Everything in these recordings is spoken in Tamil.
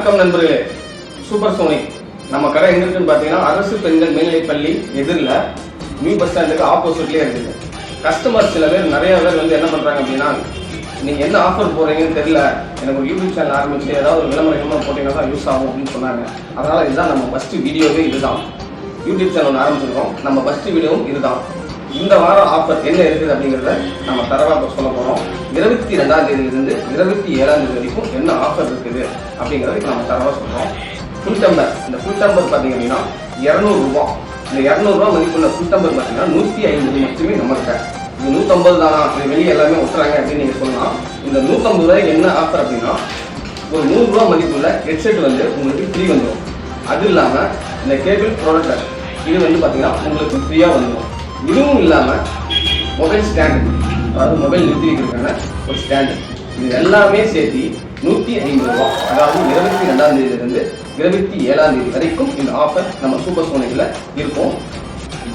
வணக்கம் நண்பர்களே. சூப்பர் சோனிக் நம்ம கடை எங்க இருக்குன்னு பாத்தீங்கன்னா அரசு பெண்கள் மேல்நிலைப்பள்ளி எதிரில் நியூ பஸ் ஸ்டாண்டுக்கு ஆப்போசிட்லேயே இருக்குது. கஸ்டமர் சில பேர் நிறைய பேர் வந்து என்ன பண்றாங்க அப்படின்னா, நீங்க என்ன ஆஃபர் போறீங்கன்னு தெரியல, எனக்கு ஒரு யூடியூப் சேனல் ஆரம்பிச்சு ஏதாவது ஒரு விளம்பரம் போட்டீங்கன்னா தான் யூஸ் ஆகும் அப்படின்னு சொன்னாங்க. அதனால இதுதான் நம்ம ஃபர்ஸ்ட் வீடியோவே இதுதான். யூடியூப் சேனல் ஆரம்பிச்சிருக்கோம், நம்ம ஃபர்ஸ்ட் வீடியோவும் இதுதான். இந்த வாரம் ஆஃபர் என்ன இருக்குது அப்படிங்கிறத நம்ம தரவாக சொல்ல போகிறோம். 22ஆம் தேதியிலிருந்து 27ஆம் தேதி வரைக்கும் என்ன ஆஃபர் இருக்குது அப்படிங்கிறத நம்ம தரவாக சொல்கிறோம். ஃபுல் டம்பர், இந்த ஃபுல் டம்பர் பார்த்தீங்க அப்படின்னா 200 ரூபா. இந்த 200 ரூபா மதிப்புள்ள ஃபுல் டம்பர் பார்த்தீங்கன்னா 150 மட்டுமே நம்மகிட்ட. இது 150 தானா, இது வெளியே எல்லாமே ஒட்டுறாங்க அப்படின்னு நீங்கள் சொல்லலாம். இந்த 150 ரூபாய்க்கு என்ன ஆஃபர் அப்படின்னா, ஒரு 100 ரூபா மதிப்புள்ள ஹெட்செட் வந்து உங்களுக்கு ஃப்ரீ வந்துடும். அது இல்லாமல் இந்த கேபிள் ப்ரொடக்டர் இது வந்து பார்த்தீங்கன்னா உங்களுக்கு ஃப்ரீயாக வந்துடும். இதுவும் இல்லாமல் மொபைல் ஸ்டாண்டு, அதாவது மொபைல் நிறுத்தி வைக்கிறதுக்கான ஒரு ஸ்டாண்டு, இது எல்லாமே சேர்த்து 150 ரூபா. அதாவது 22ஆம் தேதியிலிருந்து 27ஆம் தேதி வரைக்கும் இந்த ஆஃபர் நம்ம சூப்பர் சோனிக்கில் இருக்கும்.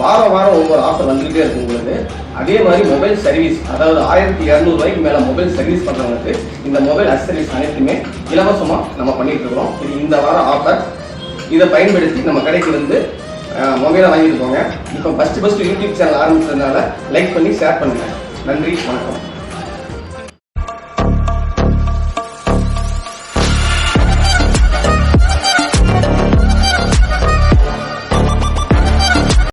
வாரம் வாரம் ஒவ்வொரு ஆஃபர் வந்துகிட்டே இருக்கும் உங்களுக்கு. அதே மாதிரி மொபைல் சர்வீஸ், அதாவது 1200 ரூபாய்க்கு மேலே மொபைல் சர்வீஸ் பண்ணுறவங்களுக்கு இந்த மொபைல் அக்சசரிஸ் அனைத்துமே இலவசமாக நம்ம பண்ணிட்டு இருக்கிறோம். இது இந்த வாரம் ஆஃபர். இதை பயன்படுத்தி நம்ம கடைக்கு வந்து மொபைலை வாங்கிட்டு போங்க. இப்போ ஃபஸ்ட்டு யூடியூப் சேனல் ஆரம்பிச்சதுனால லைக் பண்ணி ஷேர் பண்ணுங்கள். நன்றி, வணக்கம்.